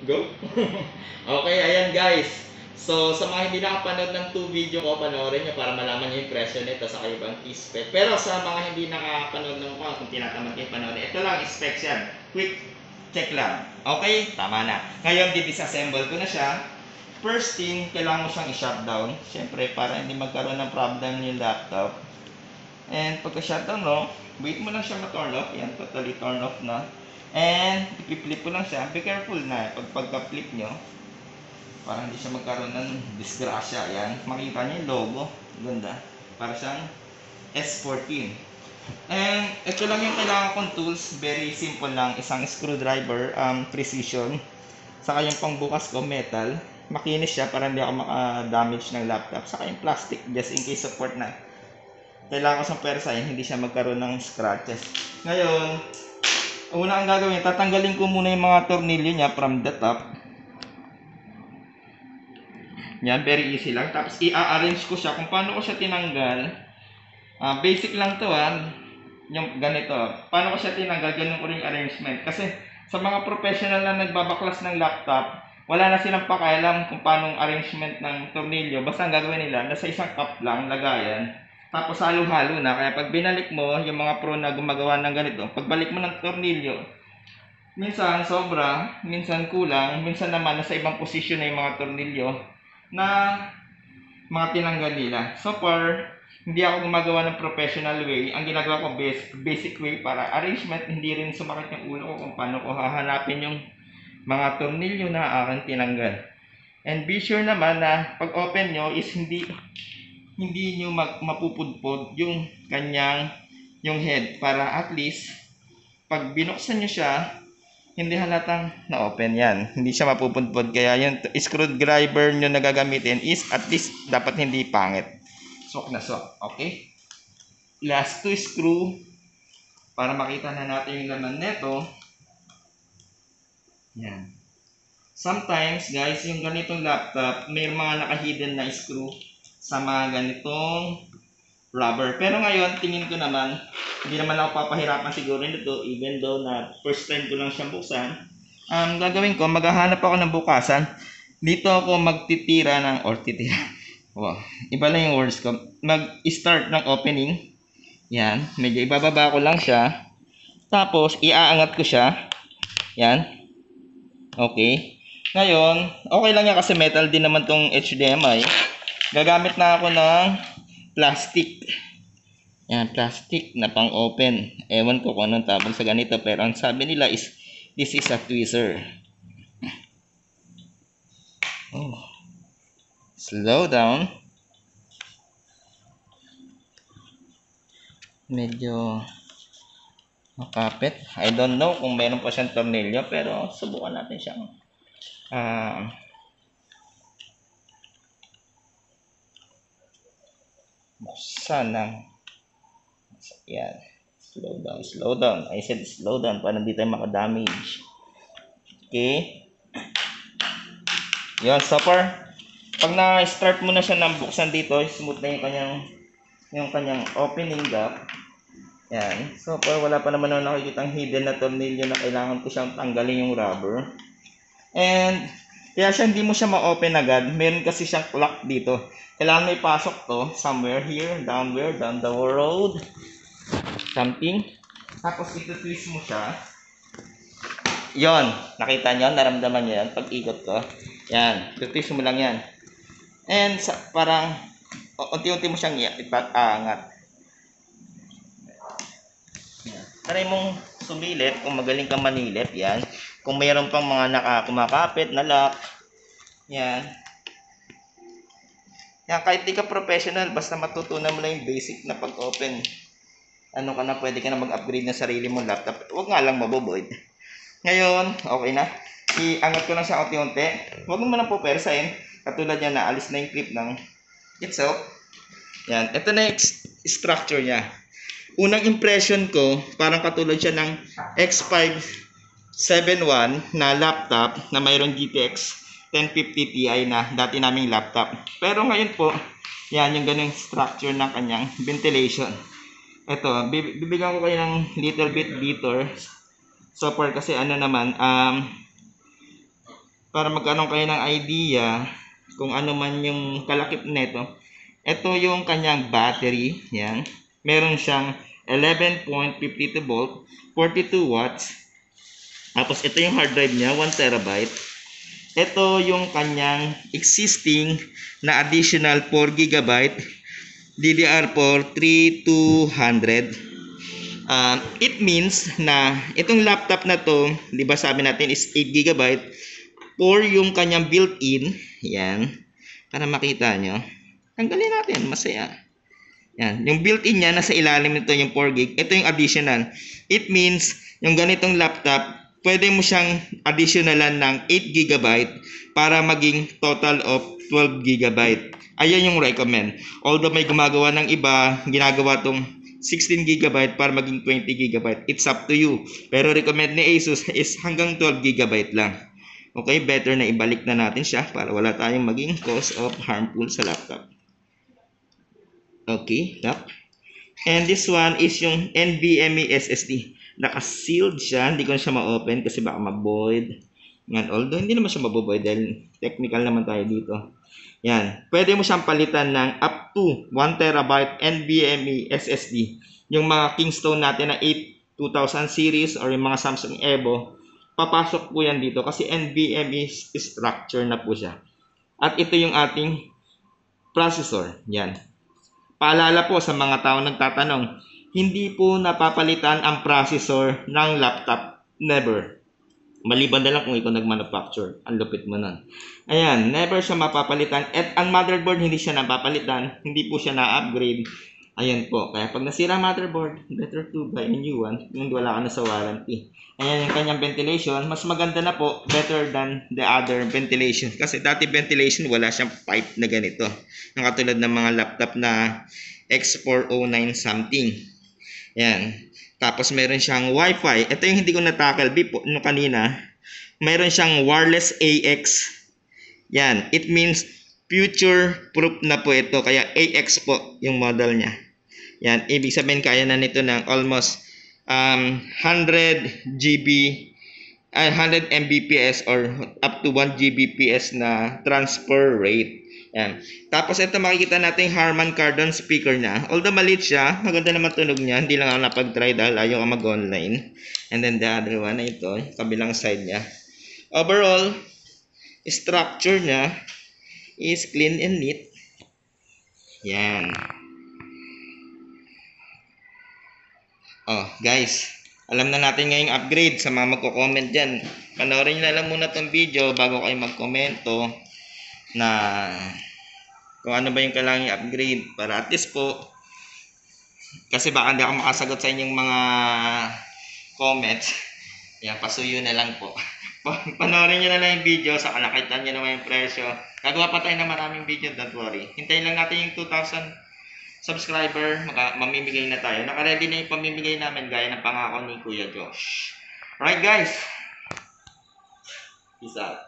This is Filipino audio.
Go? Okay, ayan guys. So, sa mga hindi nakapanood ng 2 video ko, panoorin nyo para malaman nyo yung presyo nito sa ibang spec. Pero sa mga hindi nakapanood ng mga, kung tinatamad kayo panoorin, ito lang specs yan. Quick check lang. Okay? Tama na. Ngayon, di-disassemble ko na siya. First thing, kailangan mo siyang i-shutdown. Siyempre, para hindi magkaroon ng problem yung laptop. And pagka-shutdown mo, wait mo lang siya ma-turn off. Yan, totally turn off na. And i-flip ko lang siya. Be careful na pagka-flip nyo para hindi siya magkaroon ng disgrasya. Yan, makita niyo yung logo. Ganda. Para siyang S14. And ito lang yung kailangan kong tools. Very simple lang. Isang screwdriver, precision. Saka yung pangbukas ko, metal. Makinis siya para hindi ako maka-damage ng laptop. Saka yung plastic, just in case support na. Kailangan ko sa persahin, hindi siya magkaroon ng scratches. Ngayon, una ang gagawin, tatanggalin ko muna yung mga tornilyo niya from the top. Yan, very easy lang. Tapos i-arrange ko siya kung paano ko siya tinanggal. Basic lang to yung ganito. Paano ko siya tinanggal, ganun ko rin arrangement. Kasi sa mga professional na nagbabaklas ng laptop, wala na silang pakialam kung paano arrangement ng tornilyo. Basta ang gagawin nila, nasa isang cup lang, lagayan. Tapos halo-halo na. Kaya pag binalik mo, yung mga pro na gumagawa ng ganito, pagbalik mo ng tornilyo, minsan sobra, minsan kulang, minsan naman nasa ibang posisyon na yung mga tornilyo na mga tinanggal nila. So far, hindi ako gumagawa ng professional way. Ang ginagawa ko basic way para arrangement, hindi rin sumakit yung ulo ko kung paano ko hahanapin yung mga tornilyo na aking tinanggal. And be sure naman na pag open nyo is hindi nyo mapupudpod yung kanyang yung head para at least pag binuksan nyo siya hindi halatang na-open yan. Hindi siya mapupudpod. Kaya yung screwdriver nyo na gagamitin is at least dapat hindi pangit. Swak na swak. Okay? Last 2 screw para makita na natin yung laman neto. Yan. Sometimes guys, yung ganitong laptop may mga naka-hidden na screw sa mga ganitong rubber. Pero ngayon, tingin ko naman, hindi naman ako papahirapan siguro nito even though na first time ko lang siyang buksan. Gagawin ko, maghahanap ako ng bukasan. Dito ako magtitira ng, or titira. Wow, iba lang yung words ko. Mag-start ng opening. Yan, medyo ibababa ko lang siya. Tapos, iaangat ko siya. Yan. Okay. Ngayon, okay lang yan kasi metal din naman tong HDMI. Gagamit na ako ng plastic. Yan, plastic na pang-open. Ewan ko kung anong tawag sa ganito. Pero ang sabi nila is, this is a tweezer. Oh. Slow down. Medyo makapit. I don't know kung meron pa siyang tornilyo. Pero subukan natin siyang buksan ng yan. Slow down, slow down. I said slow down para hindi tayo makadamage. Okay. Yan, stopper. Pag na-start mo na siya ng buksan dito, smooth na yung kanyang opening gap. Yan. So far, wala pa naman ako nakikitang hidden na tornilyo na kailangan ko siyang tanggalin yung rubber. And kaya siya hindi mo siya ma-open agad. Meron kasi siyang lock dito. Kailangan may pasok to somewhere here, down the road. Something. Tapos ito-twist mo siya. Yon, nakita nyo, naramdaman nyo yan pag ikot ko. Yan, ito-twist mo lang yan. And parang unti-unti mo siyang ipaangat. Try mong sumilip kung magaling kang manilip. Yan. Kung mayroon pang mga kumakapit na lock. Yan. Yan, kahit di ka professional, basta matutunan mo lang yung basic na pag-open. Ano ka na, pwede ka na mag-upgrade ng sarili mong laptop. Huwag nga lang maboboid. Ngayon, okay na. Iangat ko lang siya unti-unti. Huwag mo na po persahin. Katulad yan, naalis na yung clip ng itself. Yan. Ito na yung structure niya. Unang impression ko, parang katulad siya ng X571 na laptop na mayroong GTX 1050 Ti na dati naming laptop. Pero ngayon po, yan yung ganung structure ng kanyang ventilation. Ito, bibigyan ko kayo ng little bit detour. So far kasi ano naman, para magkaroon kayo ng idea kung ano man yung kalakip nito. Ito yung kanyang battery. Yan. Meron siyang 11.52 volt, 42 watts. Tapos ito yung hard drive niya, 1 terabyte. Ito yung kanyang existing na additional 4 gigabyte DDR4 3200. It means na itong laptop na to, di ba sabi natin is 8 gigabyte, or yung kanyang built-in, yan, para makita nyo. Tanggalin natin, masaya. Yan, yung built-in niya, nasa ilalim nito yung 4 gig. Ito yung additional. It means, yung ganitong laptop, pwede mo siyang additionalan ng 8 gigabyte para maging total of 12 gigabyte. Ayan yung recommend. Although may gumagawa ng iba, ginagawa tong 16 gigabyte para maging 20 gigabyte. It's up to you. Pero recommend ni Asus is hanggang 12 gigabyte lang. Okay, better na ibalik na natin siya para wala tayong maging cause of harmful sa laptop. Okay, tap. And this one is yung NVMe SSD. Naka-sealed siya, hindi ko na siya ma-open kasi baka ma-void. Yan, although hindi naman siya mabovoid dahil technical naman tayo dito. Yan, pwede mo siyang palitan ng up to 1 terabyte NVMe SSD. Yung mga Kingston natin na 2000 series or yung mga Samsung Evo, papasok po yan dito kasi NVMe structure na po siya. At ito yung ating processor. Yan. Paalala po sa mga tao nagtatanong, hindi po napapalitan ang processor ng laptop. Never. Maliban na lang kung ikaw nag-manufacture. Ang lupit mo nun. Ayan, never siya mapapalitan. At ang motherboard, hindi siya napapalitan. Hindi po siya na-upgrade. Ayan po. Kaya pag nasira motherboard, better to buy a new one. Yung wala ka na sa warranty. Ayan yung kanyang ventilation. Mas maganda na po. Better than the other ventilation. Kasi dati ventilation, wala siyang pipe na ganito. Yung katulad ng mga laptop na X409 something. Ayan. Tapos meron siyang Wi-Fi. Ito yung hindi ko na-tackle no kanina. Meron siyang wireless AX. Yan. It means future proof na po ito. Kaya AX po yung model niya. Yan. Ibig sabihin kaya na nito ng almost 100 GB 100 Mbps or up to 1 Gbps na transfer rate. Yan. Tapos ito makikita natin yung Harman Kardon speaker niya. Although maliit siya, maganda naman tunog niya. Hindi lang ako napag-try dahil ayaw ka mag-online. And then the other one na ito, kabilang side niya. Overall, structure niya is clean and neat. Yan. Oh, guys. Alam na natin ngayong upgrade sa mga magko-comment dyan. Panoorin na lang muna tong video bago kayo mag-komento na kung ano ba yung kailangang upgrade para at least po kasi baka hindi ako makasagot sa inyong mga comments. Yan, pasuyo na lang po. Panoorin nyo na lang yung video sa nakita nyo naman yung presyo. Gagawa pa tayo ng maraming video, don't worry. Hintayin lang natin yung 2,000 subscriber, mamimigay na tayo. Naka-ready na yung pamimigay namin gaya ng pangako ni Kuya Josh. Alright guys. Peace out.